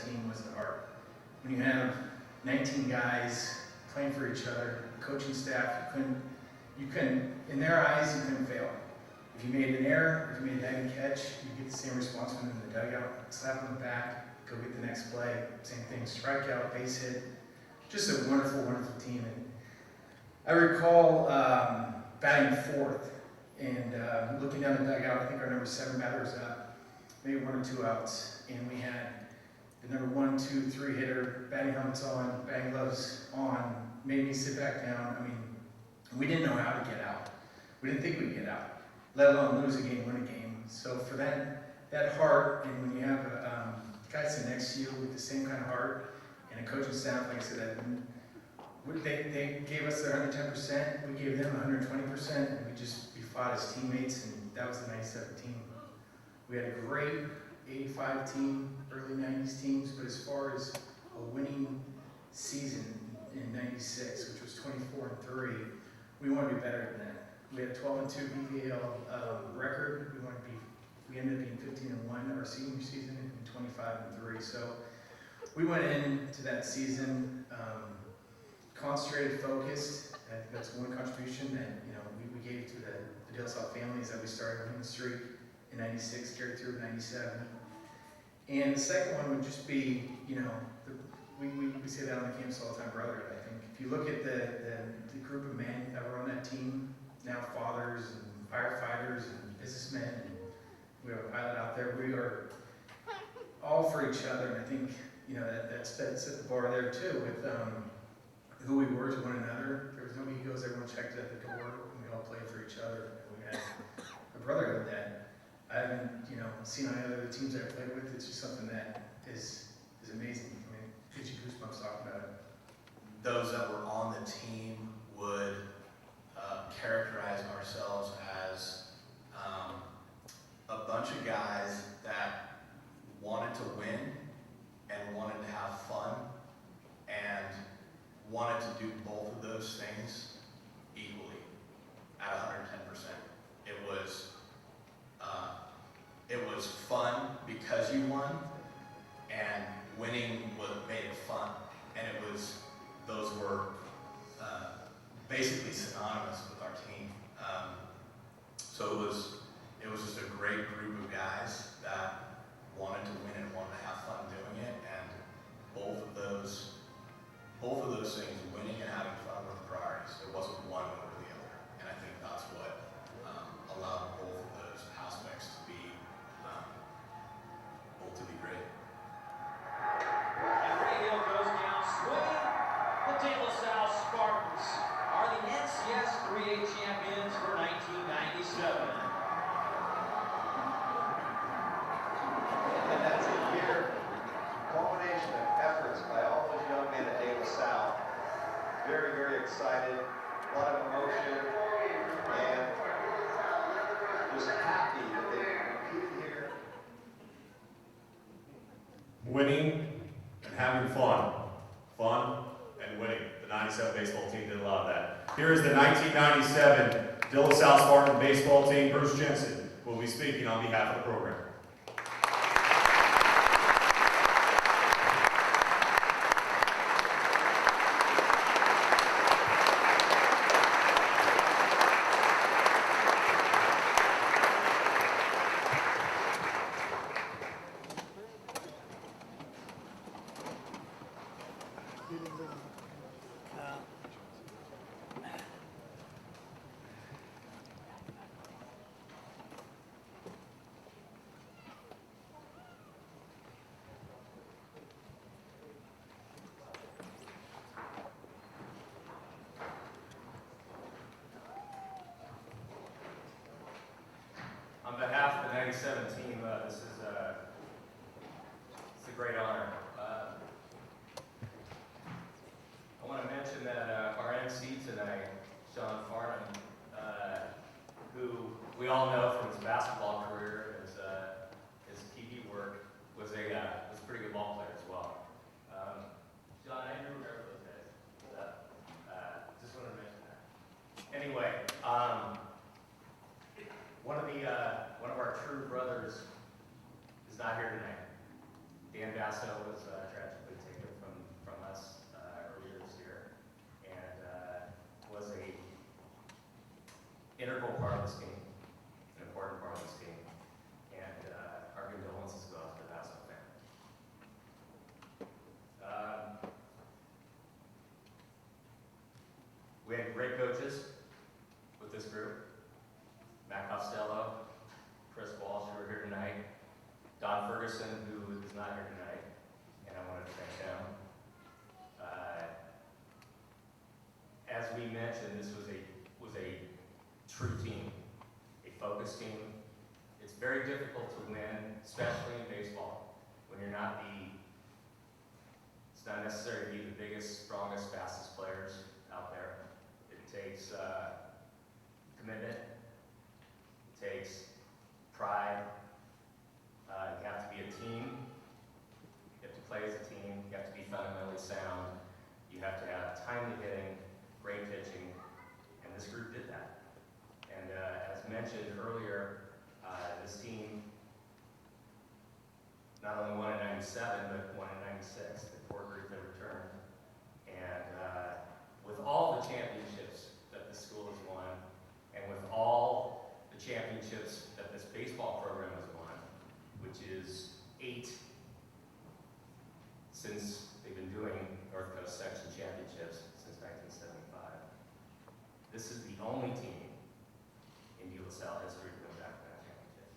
team was the heart. When you have 19 guys playing for each other, coaching staff, you couldn't, in their eyes, you couldn't fail. If you made an error, if you made a diving catch, you get the same response from them in the dugout, slap on the back, go get the next play, same thing, strikeout, base hit. Just a wonderful, wonderful team. And I recall batting fourth and looking down the dugout. I think our number 7 batter was up, maybe 1 or 2 outs, and we had the number 1, 2, 3 hitter, batting helmets on, batting gloves on, made me sit back down. I mean, we didn't know how to get out. We didn't think we'd get out, let alone lose a game, win a game. So for that heart, and when you have guys sit next to you with the same kind of heart, and a coaching staff, like I said, they gave us their 110%, we gave them 120%, and we fought as teammates, and that was the 97 team. We had a great 85 team, early 90s teams, but as far as a winning season in 96, which was 24-3, we want to be better than that. We had a 12-2 BVL record. We ended up being 15-1 our senior season and 25-3. So we went into that season concentrated, focused. I think that's one contribution that we gave to the De La Salle families that we started on the street in 96, carried through 97. And the second one would just be, we say that on the campus all the time, brotherhood. I think if you look at the group of men that were on that team, now fathers and firefighters and businessmen, and we have a pilot out there, we are all for each other. And I think that set the bar there too with who we were to one another. There was no egos. Everyone checked at the door, and we all played for each other. And we had a brotherhood that I haven't seen on any other teams that I played with. It's just something that is amazing. I mean, it gives you goosebumps talking about it. Those that were on the team would characterize ourselves as a bunch of guys that wanted to win and wanted to have fun and wanted to do both of those things equally at 110%. It was fun because you won, and winning made it fun, and those were basically synonymous with our team. So it was just a great group of guys that wanted to win and wanted to have fun doing it, and both of those things, winning and having fun, were the priorities. It wasn't one over the other, and I think that's what allowed both of those aspects to be great. And Prindiville goes down swinging. The De La Salle Spartans are the NCS 3A champions for 1997. And that's a year culmination of efforts by all those young men at De La Salle. Very, very excited, a lot of emotion, and just happy that they competed here. Winning and having fun. Fun and winning. The 97 baseball team did a lot of that. Here is the 1997 De La Salle Spartan baseball team. Bruce Jensen will be speaking on behalf of the program. On behalf of the 97 team, this is it's a great honor. I want to mention that our MC tonight, Sean Farnham, who we all know from his basketball career, his TV work, was a pretty good ball player as well. Sean, I do remember those days. Just wanted to mention that. Anyway. One of our true brothers is not here tonight. Dan Basso was integral part of this team, an important part of this team, and our condolences go out to the Vasco family. We had great coaches with this group. Matt Costello, Chris Walsh, who are here tonight, Don Ferguson, who is not here tonight, and I wanted to thank him. As we mentioned, this was a true team, a focused team. It's very difficult to win, especially in baseball, when you're not it's not necessary to be the biggest, strongest, fastest players out there. It takes commitment, it takes pride, you have to be a team, you have to play as a team, you have to be fundamentally sound, you have to have timely hitting, great pitching, and this group did that. And as mentioned earlier, this team not only won in 97, but won in 96, the core group that returned. And with all the championships that this school has won, and with all the championships that this baseball program has won, which is 8 since they've been doing North Coast Section Championships since 1975. This is the only team in De La Salle history to win back-to-back championships.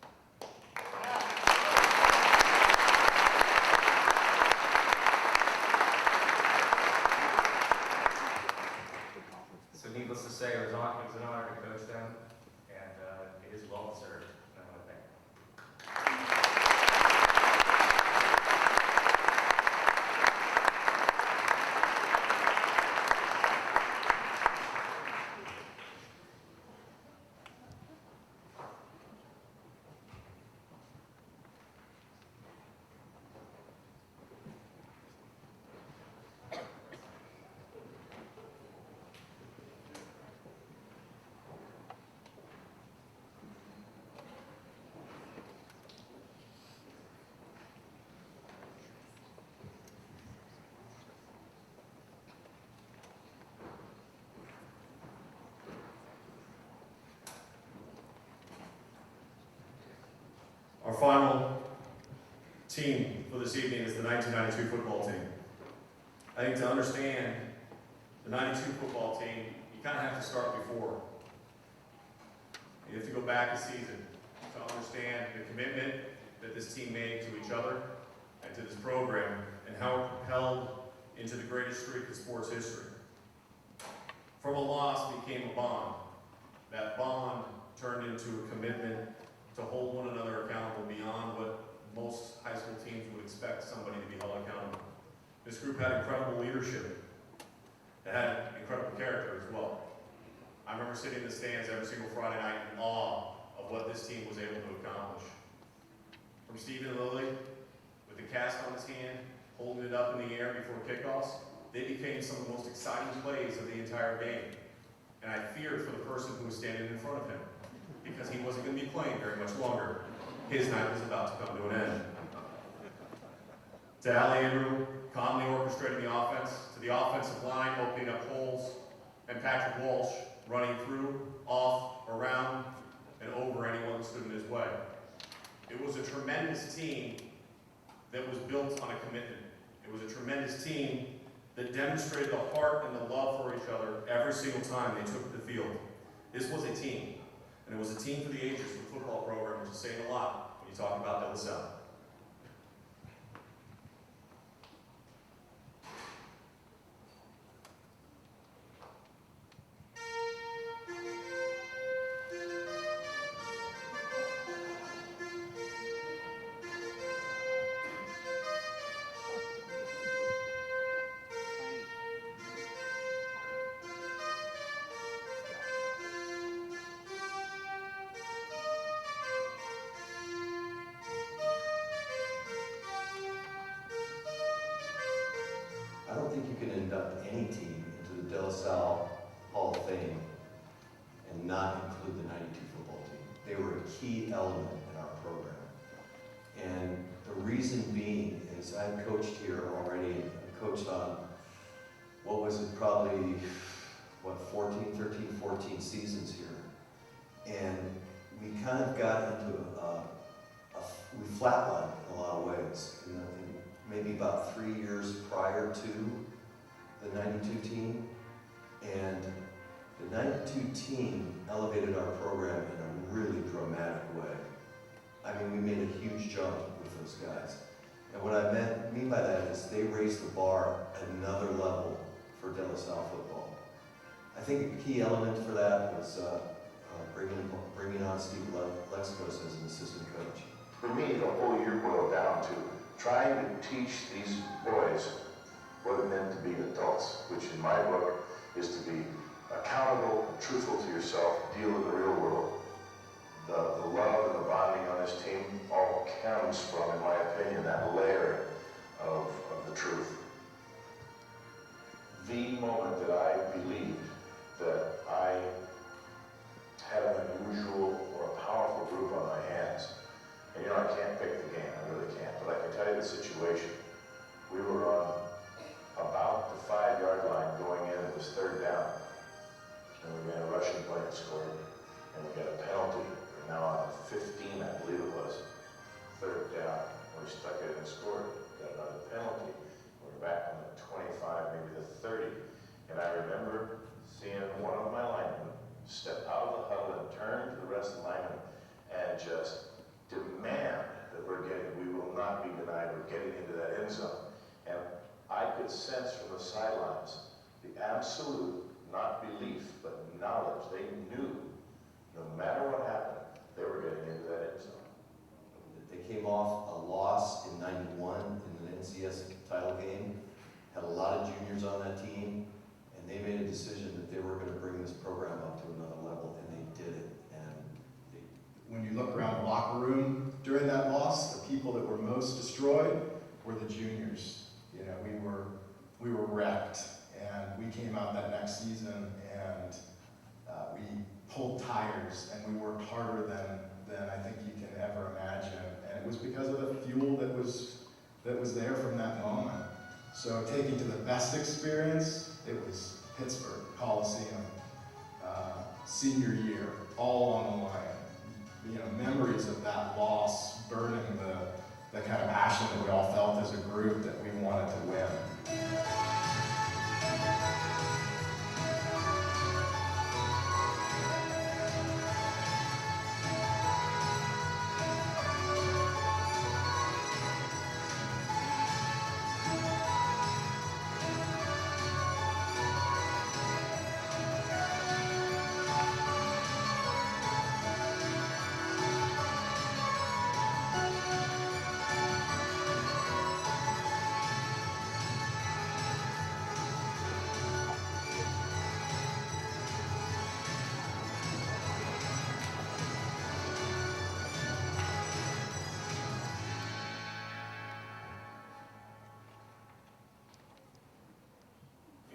So needless to say, it was an honor to coach them, and it is well deserved, and I want to thank them. Our final team for this evening is the 1992 football team. I think to understand the 92 football team, you kind of have to start before. You have to go back a season to understand the commitment that this team made to each other and to this program, and how it propelled into the greatest streak in sports history. From a loss became a bond. That bond turned into a commitment to hold one another accountable beyond what most high school teams would expect somebody to be held accountable. This group had incredible leadership. It had incredible character as well. I remember sitting in the stands every single Friday night in awe of what this team was able to accomplish. From Stephen Lilly, with the cast on his hand, holding it up in the air before kickoffs, they became some of the most exciting plays of the entire game. And I feared for the person who was standing in front of him, because he wasn't going to be playing very much longer. His night was about to come to an end. To Allie Andrew, calmly orchestrating the offense, to the offensive line, opening up holes, and Patrick Walsh running through, off, around, and over anyone that stood in his way. It was a tremendous team that was built on a commitment. It was a tremendous team that demonstrated the heart and the love for each other every single time they took the field. This was a team. And it was a team for the ages for the football program, which is saying a lot when you talk about De La Salle. I don't think you can induct any team into the De La Salle Hall of Fame and not include the 92 football team. They were a key element in our program. And the reason being is I've coached here already, I've coached on, what was it, probably, 14 seasons here. and we kind of got into we flatlined in a lot of ways. You know, maybe about 3 years prior to the 92 team, and the 92 team elevated our program in a really dramatic way. I mean, we made a huge jump with those guys. And what I mean by that is they raised the bar another level for De La Salle football. I think a key element for that was bringing on Steve Lexicos as an assistant coach. For me, the whole year boiled down to trying to teach these boys what it meant to be adults, which in my book is to be accountable and truthful to yourself, deal with the real world. The love and the bonding on this team all comes from, in my opinion, that layer of the truth. The moment that I believed that I had an unusual or a powerful group on my hands, and you know, I can't pick the game, I really can't, but I can tell you the situation. We were on about the 5-yard line going in, it was 3rd down, and we ran a rushing play and scored, and we got a penalty. We're now on 15, I believe it was, 3rd down, we stuck it and scored, got another penalty. We're back on the 25, maybe the 30, and I remember seeing one of my linemen step out of the huddle and turn to the rest of the linemen and just demand that we will not be denied, we're getting into that end zone. And I could sense from the sidelines the absolute, not belief, but knowledge. They knew no matter what happened, they were getting into that end zone. They came off a loss in '91 in the NCS title game, had a lot of juniors on that team, and they made a decision that they were going to bring this program up to another level, and they did it. When you look around the locker room during that loss, the people that were most destroyed were the juniors. You know, we were wrecked, and we came out that next season, and we pulled tires, and we worked harder than I think you can ever imagine. And it was because of the fuel that was there from that moment. So taking to the best experience, it was Pittsburgh Coliseum, senior year, all on the line. You know, memories of that loss burning the kind of passion that we all felt as a group that we wanted to win.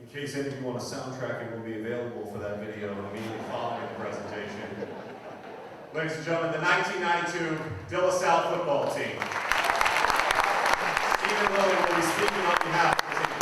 In case any of you want a soundtrack, it will be available for that video immediately following the presentation. Ladies and gentlemen, the 1992 De La Salle football team. Stephen Lilly will be speaking on behalf of the team.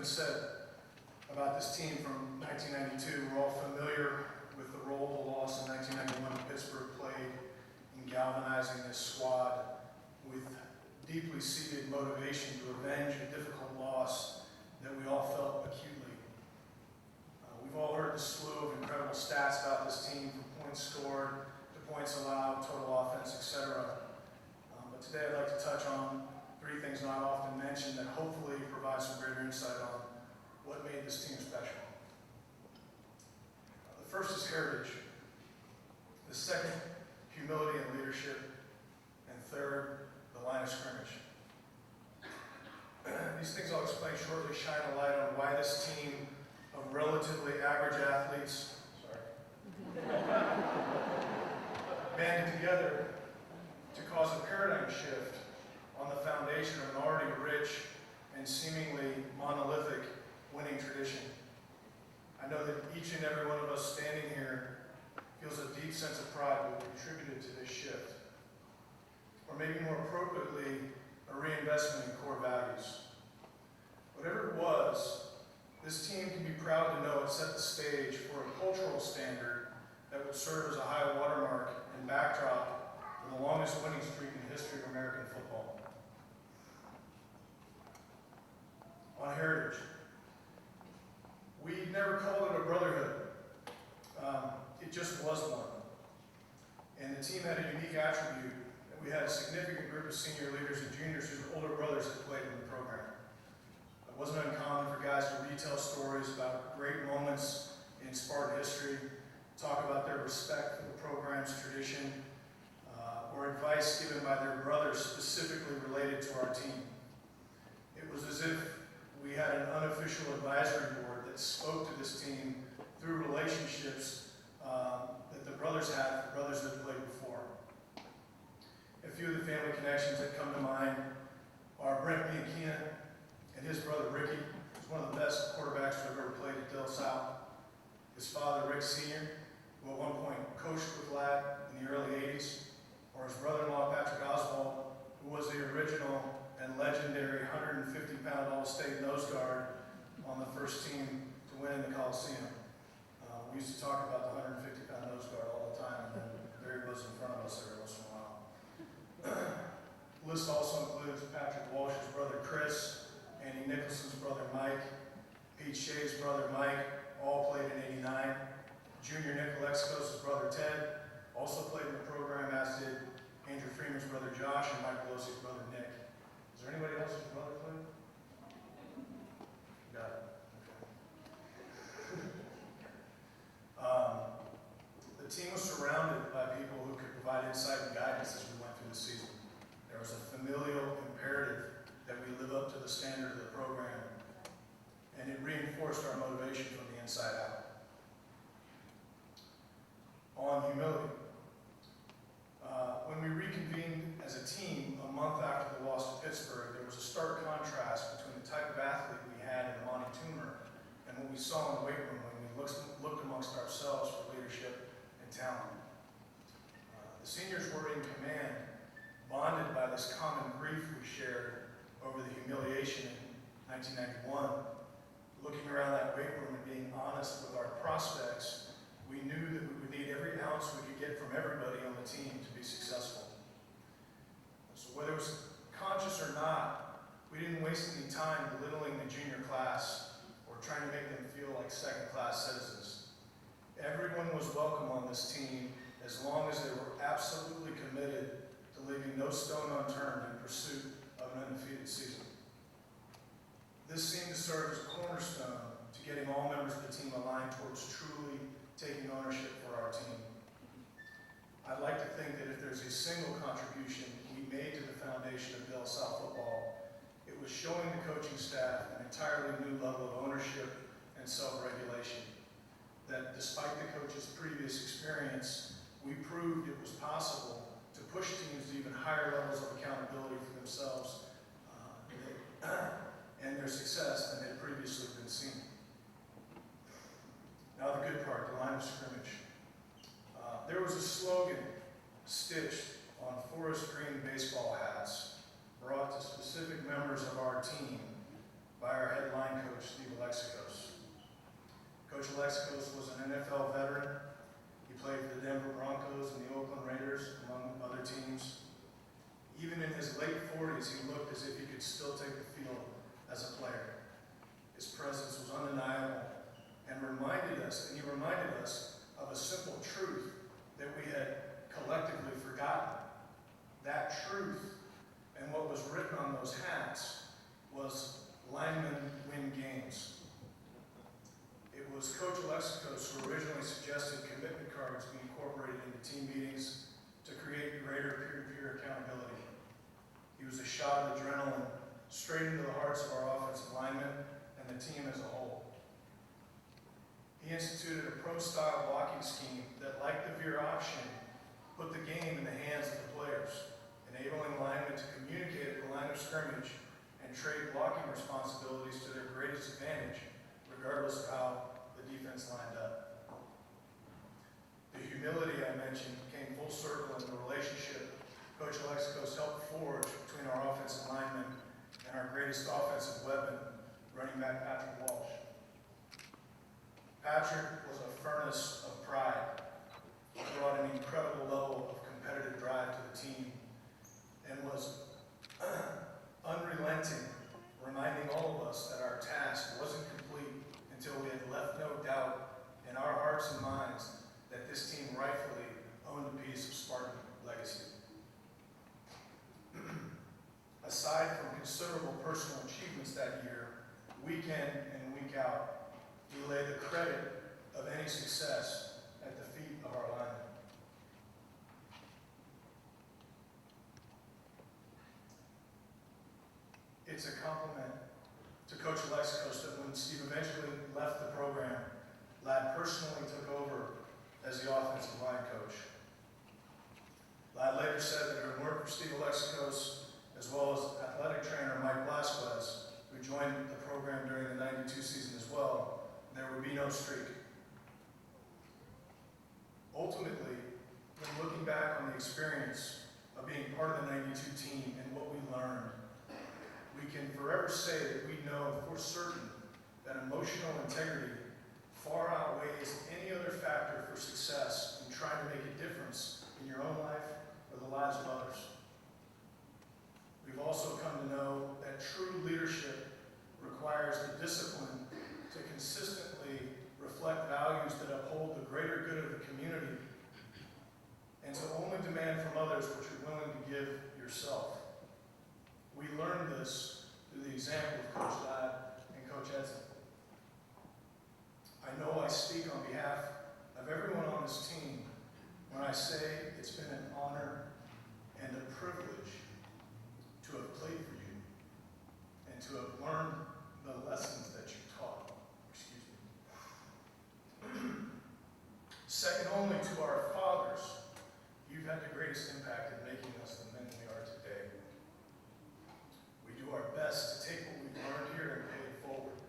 been said about this team from 1992. We're all familiar with the role the loss in 1991 in Pittsburgh played in galvanizing this squad with deeply seated motivation to avenge a difficult loss that we all felt acutely. We've all heard the slew of incredible stats about this team, from points scored to points allowed, total offense, etc. But today I'd like to touch on three things not often mentioned that hopefully provide some greater insight on what made this team special. The first is heritage. The second, humility and leadership. And third, the line of scrimmage. These things I'll explain shortly shine a light on why this team of relatively average athletes, banded together to cause a paradigm shift on the foundation of an already rich and seemingly monolithic winning tradition. I know that each and every one of us standing here feels a deep sense of pride that we contributed to this shift. Or maybe more appropriately, a reinvestment in core values. Whatever it was, this team can be proud to know it set the stage for a cultural standard that would serve as a high watermark and backdrop for the longest winning streak in the history of American football. On heritage, we never called it a brotherhood. It just was one. And the team had a unique attribute. We had a significant group of senior leaders and juniors whose older brothers had played in the program. It wasn't uncommon for guys to retell stories about great moments in Spartan history, talk about their respect for the program's tradition, or advice given by their brothers specifically related to our team. It was as if we had an unofficial advisory board that spoke to this team through relationships that the brothers had, the brothers that played before. A few of the family connections that come to mind are Brent Hieta and his brother Ricky, who's one of the best quarterbacks who have ever played at De La Salle. His father Rick Sr., who at one point coached with Ladd in the early 80s, or his brother-in-law Patrick Oswald, who was the original and legendary 150-pound All-State nose guard on the first team to win in the Coliseum. We used to talk about the 150-pound nose guard all the time, and then there he was in front of us every once in a while. The list also includes Patrick Walsh's brother Chris, Andy Nicholson's brother Mike, Pete Shea's brother Mike, all played in '89. Junior Nick Alexakos' brother Ted also played in the program, as did Andrew Freeman's brother Josh and Mike Pelosi's brother Nick. Is there anybody else whose brother played? Got it. The team was surrounded by people who could provide insight and guidance as we went through the season. There was a familial imperative that we live up to the standard of the program, and it reinforced our motivation from the inside out. On humility, when we reconvened as a team a month after the loss to Pittsburgh, there was a stark contrast between the type of athlete we had in Monty Toomer and what we saw in the weight room when we looked amongst ourselves for leadership and talent. The seniors were in command, bonded by this common grief we shared over the humiliation in 1991. Looking around that weight room and being honest with our prospects, we knew that we would need every ounce we could get from everybody on the team to be successful. So whether it was conscious or not, we didn't waste any time belittling the junior class or trying to make them feel like second-class citizens. Everyone was welcome on this team as long as they were absolutely committed to leaving no stone unturned in pursuit of an undefeated season. This seemed to serve as a cornerstone to getting all members of the team aligned towards truly taking ownership for our team. I'd like to think that if there's a single contribution we made to the foundation of De La Salle football, it was showing the coaching staff an entirely new level of ownership and self-regulation. That despite the coach's previous experience, we proved it was possible to push teams to even higher levels of accountability for themselves and their success than had previously been seen. Now the good part, the line of scrimmage. There was a slogan stitched on forest green baseball hats brought to specific members of our team by our head line coach, Steve Alexakos. Coach Alexakos was an NFL veteran. He played for the Denver Broncos and the Oakland Raiders, among other teams. Even in his late 40s, he looked as if he could still take the field as a player. His presence was undeniable and he reminded us of a simple truth that we had collectively forgotten. That truth and what was written on those hats was linemen win games. It was Coach Alexakos who originally suggested commitment cards be incorporated into team meetings to create greater peer-to-peer accountability. He was a shot of adrenaline straight into the hearts of our offensive linemen and the team as a whole. He instituted a pro-style blocking scheme that, like the veer option, put the game in the hands of the players, enabling linemen to communicate at the line of scrimmage and trade blocking responsibilities to their greatest advantage, regardless of how the defense lined up. The humility I mentioned came full circle in the relationship Coach Alexakos helped forge between our offensive linemen and our greatest offensive weapon, running back Patrick Walsh. Patrick was a furnace of pride. He brought an incredible level of competitive drive to the team and was unrelenting, reminding all of us that our task wasn't complete until we had left no doubt in our hearts and minds that this team rightfully owned a piece of Spartan legacy. Aside from considerable personal achievements that year, week in and week out, we lay the credit of any success at the feet of our linemen. It's a compliment to Coach Alexakos that when Steve eventually left the program, Ladd personally took over as the offensive line coach. Ladd later said that he would work for Steve Alexakos as well as athletic trainer Mike Blasquez, who joined the program during the '92 season as well. There would be no streak. Ultimately, when looking back on the experience of being part of the '92 team and what we learned, we can forever say that we know for certain that emotional integrity far outweighs any other factor for success in trying to make a difference in your own life or the lives of others. We've also come to know that true leadership requires the discipline to consistently reflect values that uphold the greater good of the community and to only demand from others what you're willing to give yourself. We learned this through the example of Coach Ladd and Coach Edson. I know I speak on behalf of everyone on this team when I say it's been an honor and a privilege to have played for you and to have learned the lessons that you taught. Second only to our fathers, you've had the greatest impact in making us the men we are today. We do our best to take what we've learned here and pay it forward,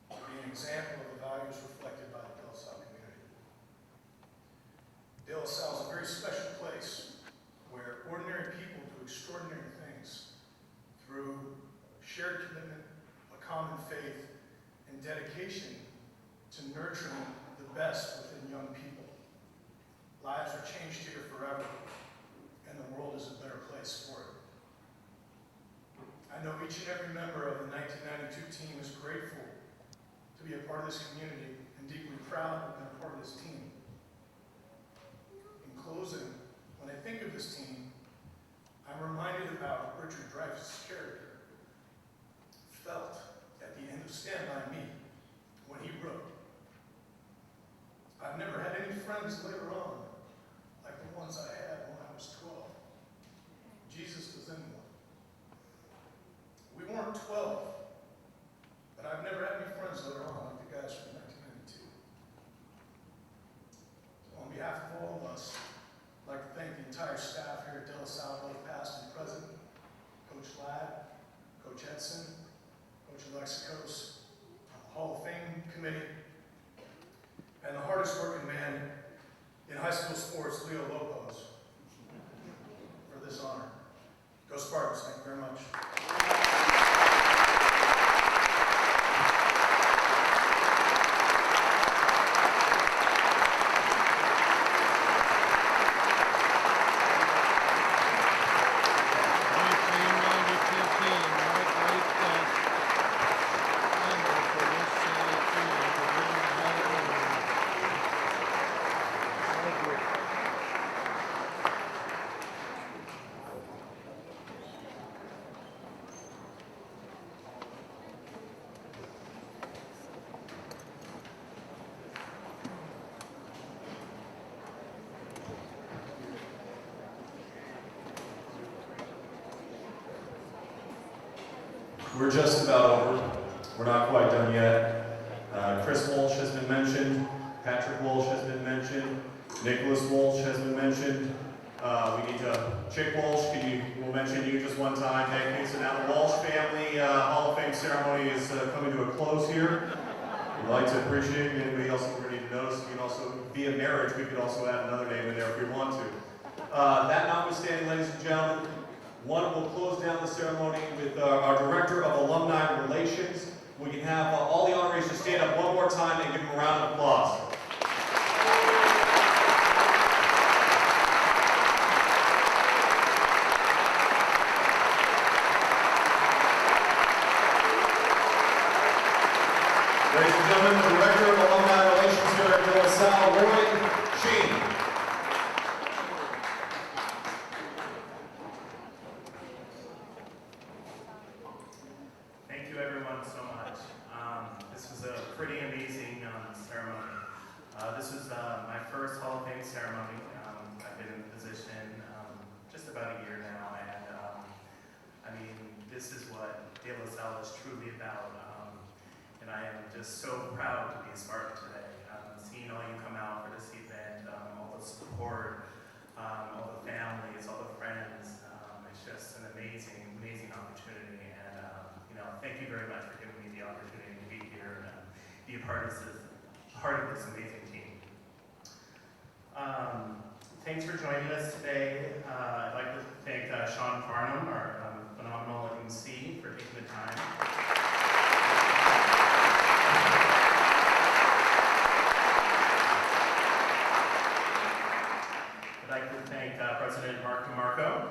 to be an example of the values reflected by the De La Salle community. De La Salle is a very special place where ordinary people do extraordinary things through shared commitment, a common faith, and dedication to nurturing the best within young people. Lives are changed here forever, and the world is a better place for it. I know each and every member of the 1992 team is grateful to be a part of this community and deeply proud to have been a part of this team. In closing, when I think of this team, I'm reminded about Richard Dreyfuss' character felt at the end of Stand By Me when he wrote, "I've never had any friends later on like the ones I had when I was 12. Jesus was in one. We weren't 12, but I've never had any friends later on like the guys from 1992. So on behalf of all of us, I'd like to thank the entire staff here at De La Salle, both past and present, Coach Ladd, Coach Edson, Coach Alexakos, the Hall of Fame Committee, and the hardest working man in high school sports, Leo Lopez, for this honor. Go Spartans, thank you very much. We're just about over. We're not quite done yet. Chris Walsh has been mentioned. Patrick Walsh has been mentioned. Nicholas Walsh has been mentioned. We need to, Chick Walsh, we'll mention you just one time. Thank you. So now the Walsh family Hall of Fame ceremony is coming to a close here. We'd like to appreciate anybody else that we need to notice. You can also, via marriage, we could also add another name in there if we want to. That notwithstanding, ladies and gentlemen, will close down the ceremony with our Director of Alumni Relations. We can have all the honorees to stand up one more time and give them a round of applause. Ladies and gentlemen, the Director of Alumni Relations here at De La Salle, Lloyd Sheen. Thank you everyone so much. This was a pretty amazing ceremony. This was my first Hall of Fame ceremony. I've been in the position just about a year now, and I mean, this is what De La Salle is truly about. And I am just so proud to be a Spartan today. Seeing all you come out for this event, all the support, all the families, all the friends, it's just an amazing, amazing opportunity. And you know, thank you very much for giving me the opportunity to be here and be a part of this amazing team. Thanks for joining us today. I'd like to thank Sean Farnham, our phenomenal MC, for taking the time. I'd like to thank President Mark DeMarco.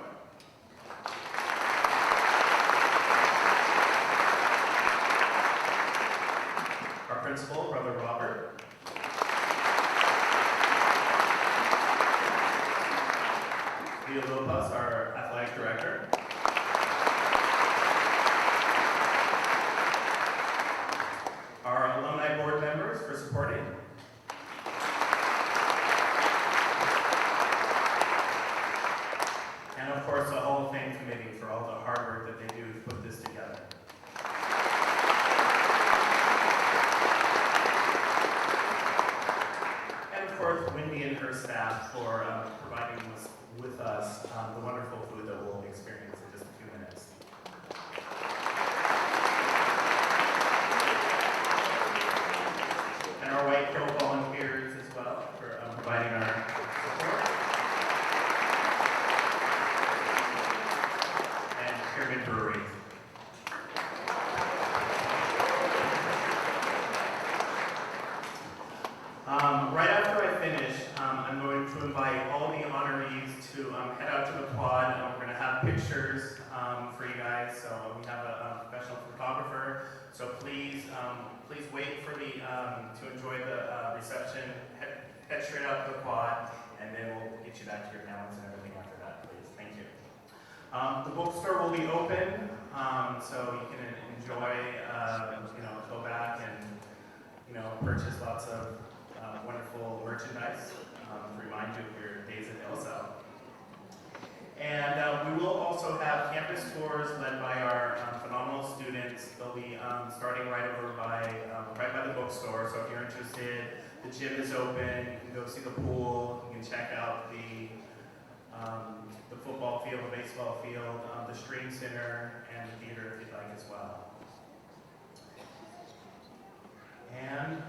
Our principal, Brother Robert. Leo Lopez, our athletic director. Our alumni board members for supporting. And of course, the Hall of Fame committee for all the hard work that they do to put this together. And of course, Wendy and her staff for providing with us the wonderful food that we'll experience in just a few minutes. And our White Hill volunteers as well for providing our support. Pyramid Brewery. Right after I finish, I'm going to invite all the honorees to head out to the quad. We're going to have pictures for you guys. So we have a professional photographer. So please, please wait for the to enjoy the reception. Head straight out to the quad, and then we'll get you back to your families and everything after that. Please, thank you. The bookstore will be open, so you can enjoy, you know, go back and, you know, purchase lots of wonderful merchandise to remind you of your days at De La Salle. And we will also have campus tours led by our phenomenal students. They'll be starting right over by, right by the bookstore. So if you're interested, the gym is open. You can go see the pool. You can check out the football field, the baseball field, the stream center, and the theater if you'd like as well. And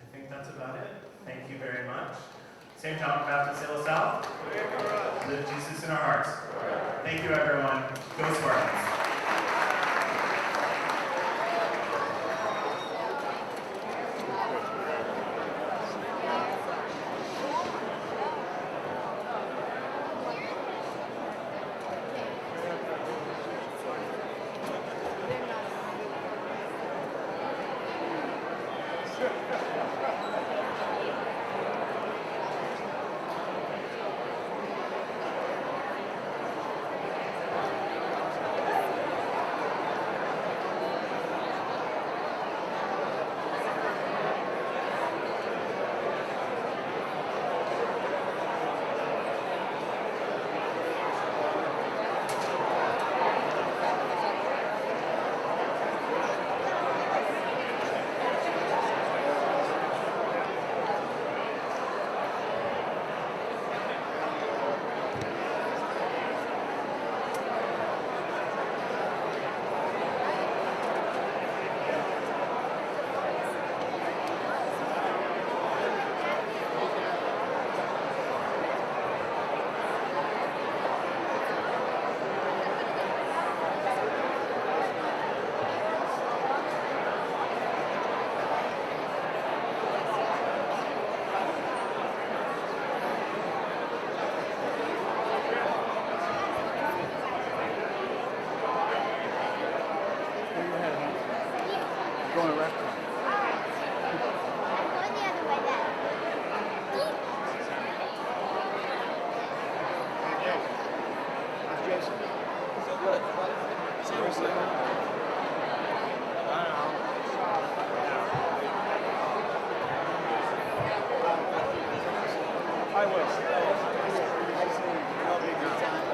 I think that's about it. Thank you very much. St. John Baptist De La Salle. Live Jesus in our hearts. Thank you, everyone. Go Spartans. Going to restaurant. Going the other way then. How's Jason? So good. Seriously? I don't know. I will. That'll be a good time.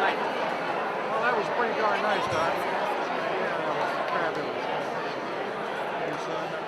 Well, that was pretty darn nice, Doc. Yeah, that was fabulous. Your son up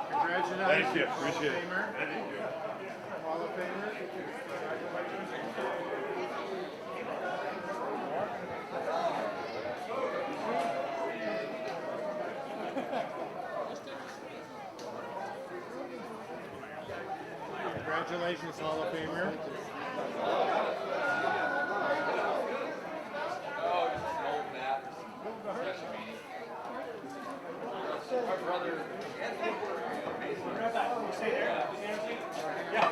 Congratulations. Thank you. Appreciate it. Hall of Famer. Congratulations, Hall of Famer. Oh, just an old map. My brother. Stay there. Yeah.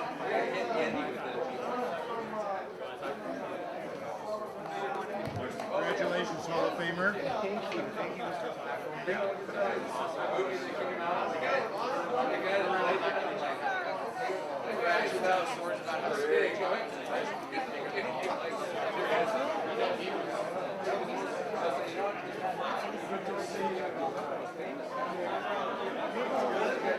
Congratulations, Hall of Famer. Thank you. Thank you, Mr. Movies that came out. The guy that really the guy who tells stories about how big Good to see you.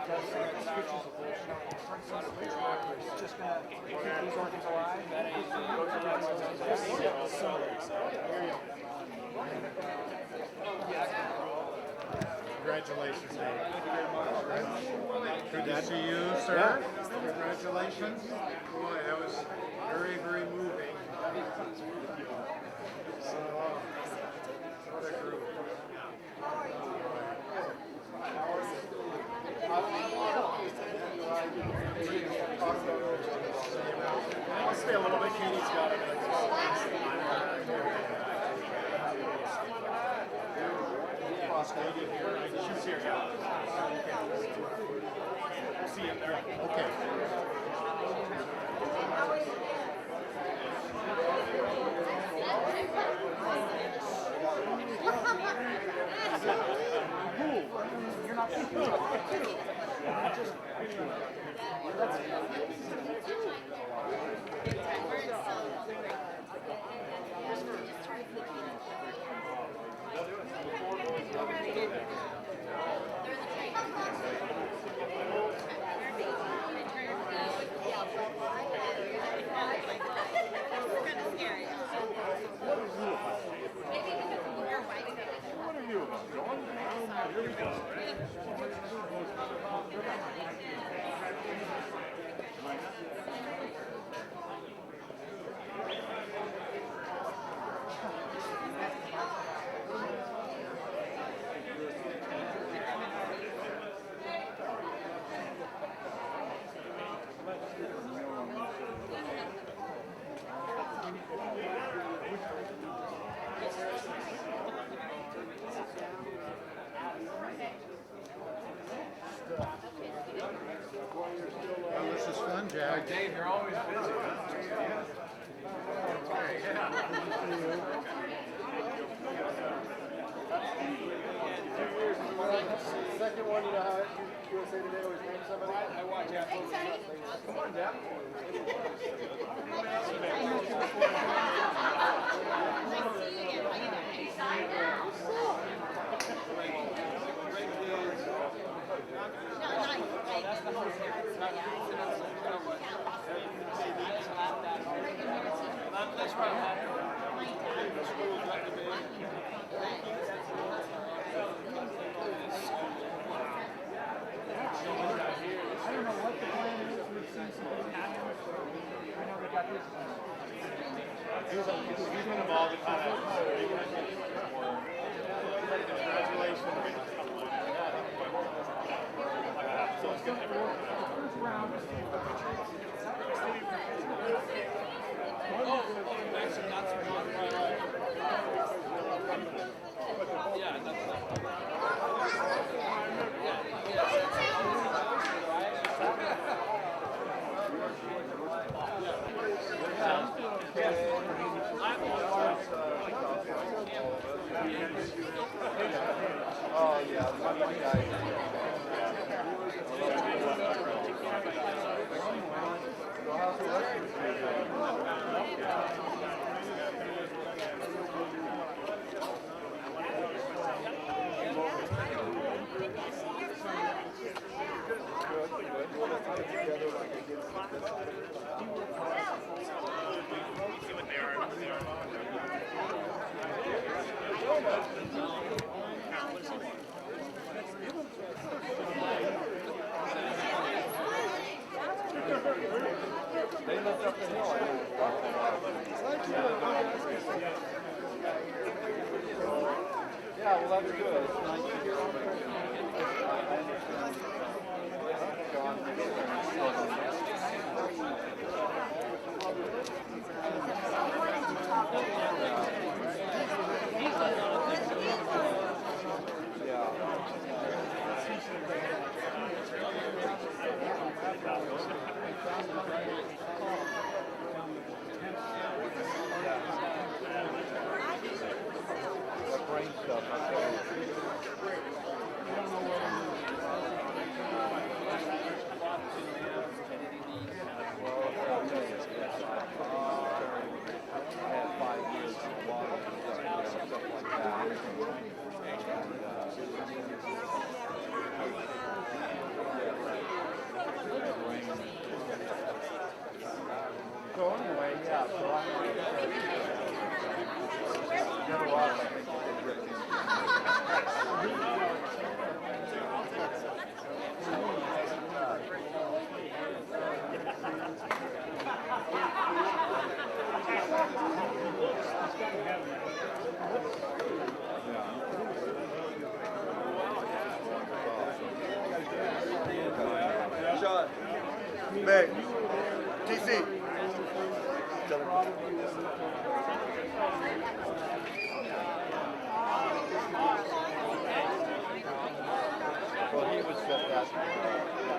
Just gonna keep these organs alive. Congratulations, Dave. Good to see you, sir. Congratulations. Boy, that was very, very moving. So, what a group. I'll stay a little bit. Katie's got it. She's here. See you there. Okay. You're not thinking about it. Just What are you about, John? Here we go. Well, this is fun, Jack. Dave, you're always busy. Second one, you know how USA Today always names somebody? I watch that. Come on, Dad. I don't know what the plan is. We've seen some things happen. I know they got this. He's been involved in kind of. Congratulations. First round. Oh, yeah, one guy. They looked up the hill. Yeah, well, that's good. It's nice to hear. Brain stuff. Never lost, I think, a great team. Sean, Meg, TC. Well, he was set that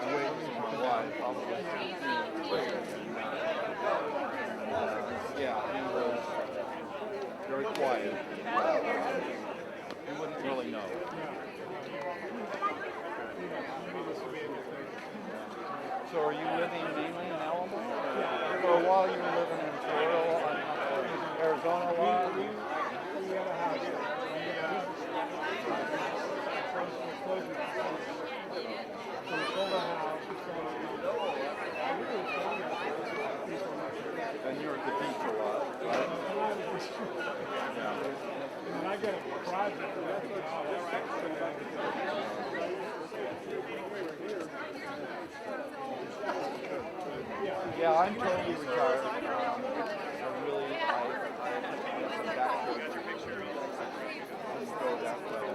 way too wide, probably. Yeah, he was very quiet. You wouldn't really know. So are you living mainly in Alamo? For a while you were living in Florida, Arizona a while? We have a house. So we sold our house. And you were at the beach a lot, right? And I got a project. Yeah, I'm totally retired. I really, I went back to it. Didn't go that well.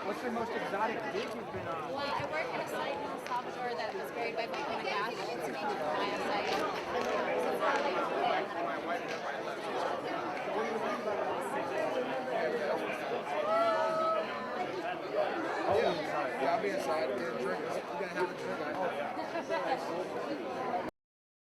What's your most exotic gig you've been on? Well, I work at a site in El Salvador that was buried by volcanic ash. It's named the Maya site. Yeah, I'll be inside. We're gonna drink. We're gonna have a drink.